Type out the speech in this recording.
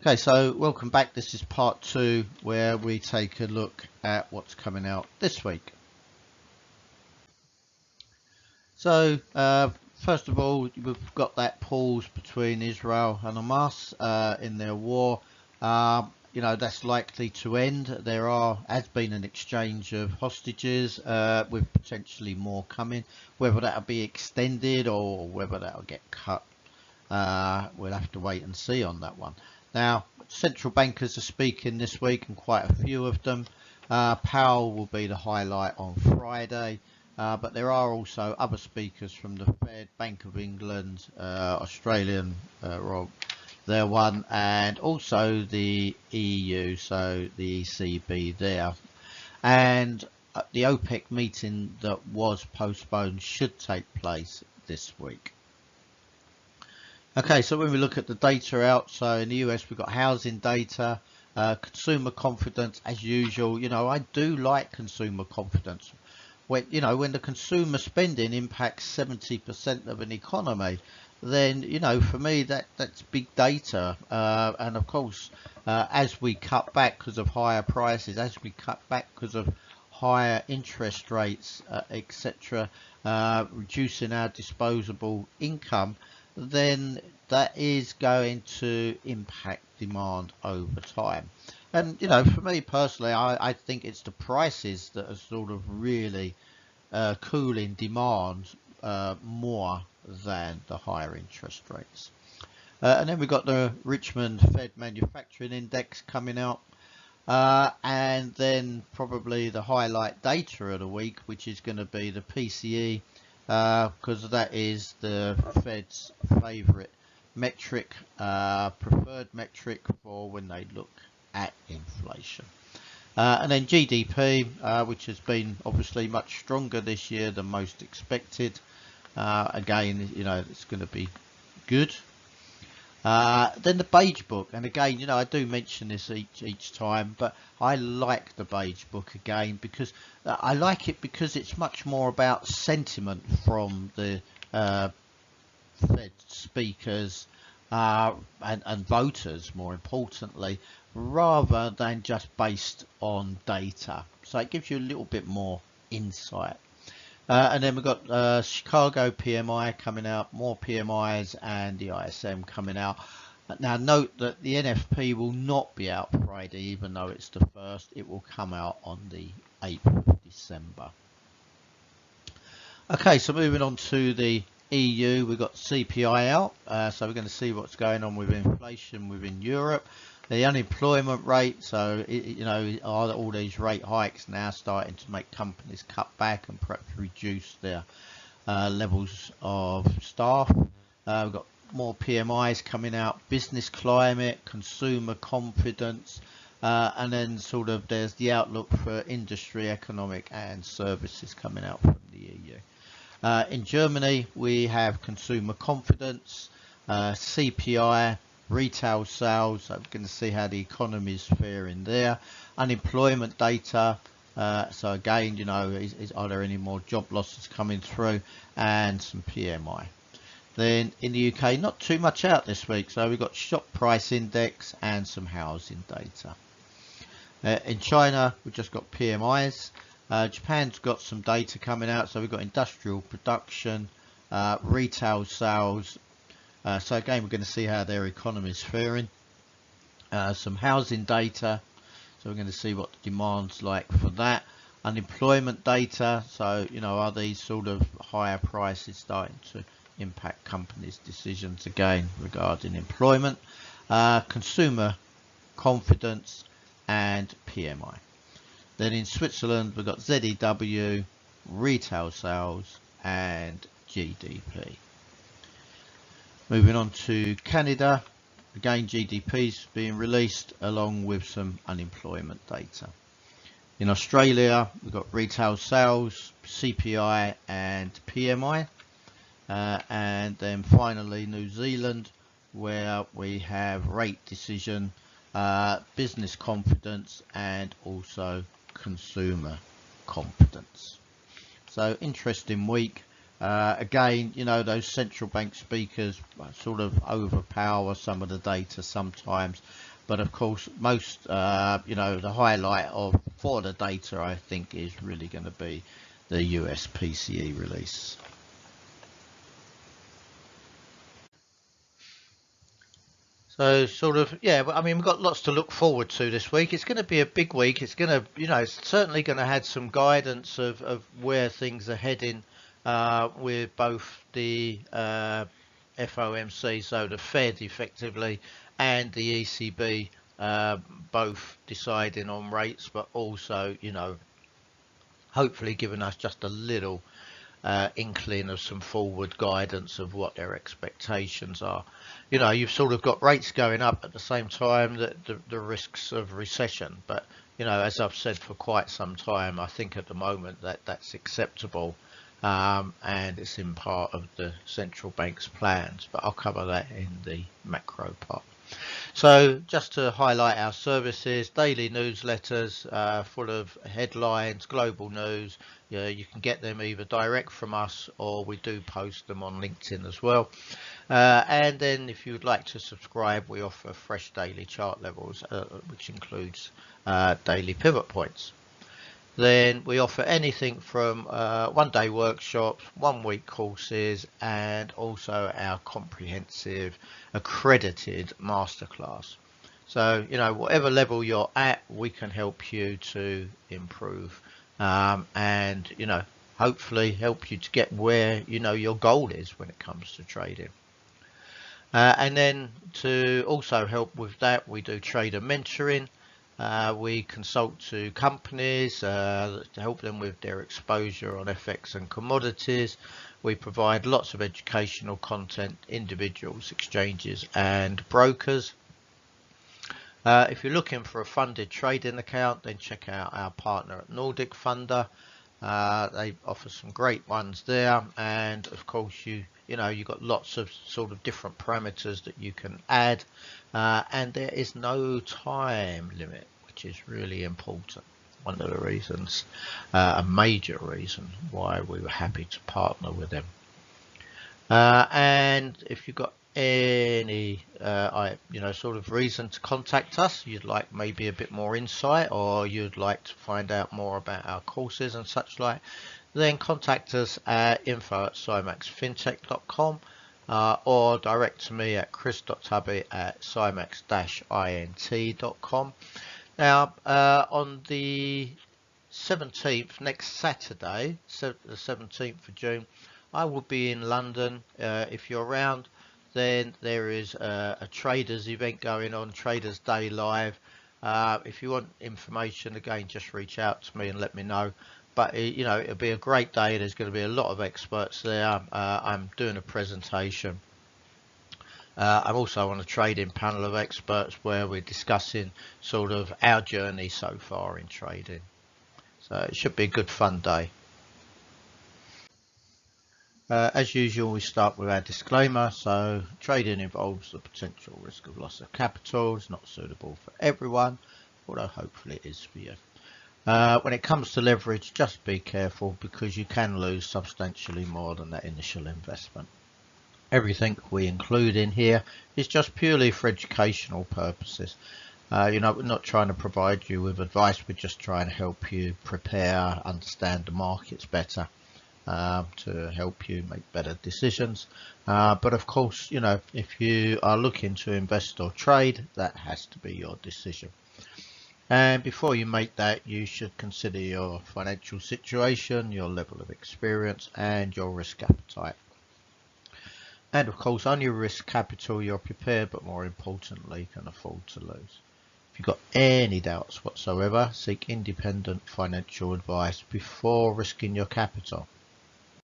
Okay, so welcome back. This is part two where we take a look at what's coming out this week. So first of all, we've got that pause between Israel and Hamas in their war. That's likely to end. There has been an exchange of hostages with potentially more coming. Whether that'll be extended or whether that'll get cut, we'll have to wait and see on that one. Now, central bankers are speaking this week, and quite a few of them. Powell will be the highlight on Friday, but there are also other speakers from the Fed, Bank of England, Australian, their one, and also the EU, so the ECB there. And the OPEC meeting that was postponed should take place this week. Okay, so when we look at the data out, so in the US we've got housing data, consumer confidence as usual. I do like consumer confidence. When the consumer spending impacts 70% of an economy, then for me that's big data. And of course, as we cut back because of higher prices, as we cut back because of higher interest rates, etc., reducing our disposable income, then that is going to impact demand over time. And for me personally, I think it's the prices that are sort of really cooling demand more than the higher interest rates. And then we've got the Richmond Fed Manufacturing Index coming out, and then probably the highlight data of the week, which is going to be the PCE, because that is the Fed's favourite metric, preferred metric for when they look at inflation. And then GDP, which has been obviously much stronger this year than most expected. Again, it's going to be good. Then the beige book, and again, I do mention this each time, but I like the beige book again because I like it because it's much more about sentiment from the Fed speakers and voters, more importantly, rather than just based on data. So it gives you a little bit more insight. And then we've got Chicago PMI coming out, more PMIs, and the ISM coming out. Now note that the NFP will not be out Friday, even though it's the first. It will come out on the 8th of December. Okay, so moving on to the EU, we've got CPI out. So we're going to see what's going on with inflation within Europe. The unemployment rate, so are all these rate hikes now starting to make companies cut back and perhaps reduce their levels of staff? We've got more PMIs coming out, business climate, consumer confidence, and then sort of there's the outlook for industry, economic and services coming out from the EU. In Germany, we have consumer confidence, CPI, retail sales. So we're going to see how the economy is faring there. Unemployment data. So again, are there any more job losses coming through, and some PMI. Then in the UK, not too much out this week. So we've got shop price index and some housing data. In China, we've just got PMIs. Japan's got some data coming out. So we've got industrial production, retail sales. So again, we're going to see how their economy is faring. Some housing data, so we're going to see what the demand's like for that. Unemployment data, so are these sort of higher prices starting to impact companies' decisions again regarding employment, consumer confidence, and PMI. Then in Switzerland, we've got ZEW, retail sales, and GDP. Moving on to Canada, again GDP is being released along with some unemployment data. In Australia, we've got retail sales, CPI and PMI. And then finally New Zealand, where we have rate decision, business confidence and also consumer confidence. So interesting week. Again, those central bank speakers sort of overpower some of the data sometimes, But of course, most, the highlight for the data, I think, is really going to be the US PCE release. So sort of, yeah, but I mean, we've got lots to look forward to this week. It's going to be a big week. It's going to, it's certainly going to have some guidance of where things are heading with both the FOMC, so the Fed effectively, and the ECB, both deciding on rates, but also, hopefully giving us just a little inkling of some forward guidance of what their expectations are. You've sort of got rates going up at the same time that the risks of recession. But, as I've said for quite some time, I think at the moment that's acceptable, and it's in part of the central bank's plans. But I'll cover that in the macro part. So just to highlight our services, daily newsletters full of headlines, global news. You can get them either direct from us, or we do post them on LinkedIn as well. And then if you would like to subscribe, we offer fresh daily chart levels, which includes daily pivot points. Then we offer anything from one-day workshops, one-week courses, and also our comprehensive accredited masterclass. So, whatever level you're at, we can help you to improve, and, hopefully help you to get where, your goal is when it comes to trading. And then to also help with that, we do trader mentoring. We consult to companies to help them with their exposure on FX and commodities. We provide lots of educational content, individuals, exchanges, and brokers. If you're looking for a funded trading account, then check out our partner at Nordic Funder. They offer some great ones there, and of course you've got lots of sort of different parameters that you can add, and there is no time limit, which is really important. One of the reasons, a major reason why we were happy to partner with them. And if you've got any sort of reason to contact us, you'd like maybe a bit more insight, or you'd like to find out more about our courses and such like, then contact us at info@symaxfintech.com, or direct to me at chris.tubby@symax-int.com. Now, on the 17th, next Saturday, the 17th of June, I will be in London. If you're around, then there is a traders event going on, Traders Day Live. If you want information, again, just reach out to me and let me know. But it'll be a great day. There's going to be a lot of experts there. I'm doing a presentation. I'm also on a trading panel of experts where we're discussing sort of our journey so far in trading. So it should be a good fun day. As usual, we start with our disclaimer. So trading involves the potential risk of loss of capital. It's not suitable for everyone, although hopefully it is for you. When it comes to leverage, just be careful, because you can lose substantially more than that initial investment. Everything we include in here is just purely for educational purposes. We're not trying to provide you with advice. We're just trying to help you prepare, understand the markets better, to help you make better decisions. But of course, if you are looking to invest or trade, that has to be your decision. And before you make that, you should consider your financial situation, your level of experience, and your risk appetite. And of course, on your risk capital, you're prepared, but more importantly, can afford to lose. If you've got any doubts whatsoever, seek independent financial advice before risking your capital.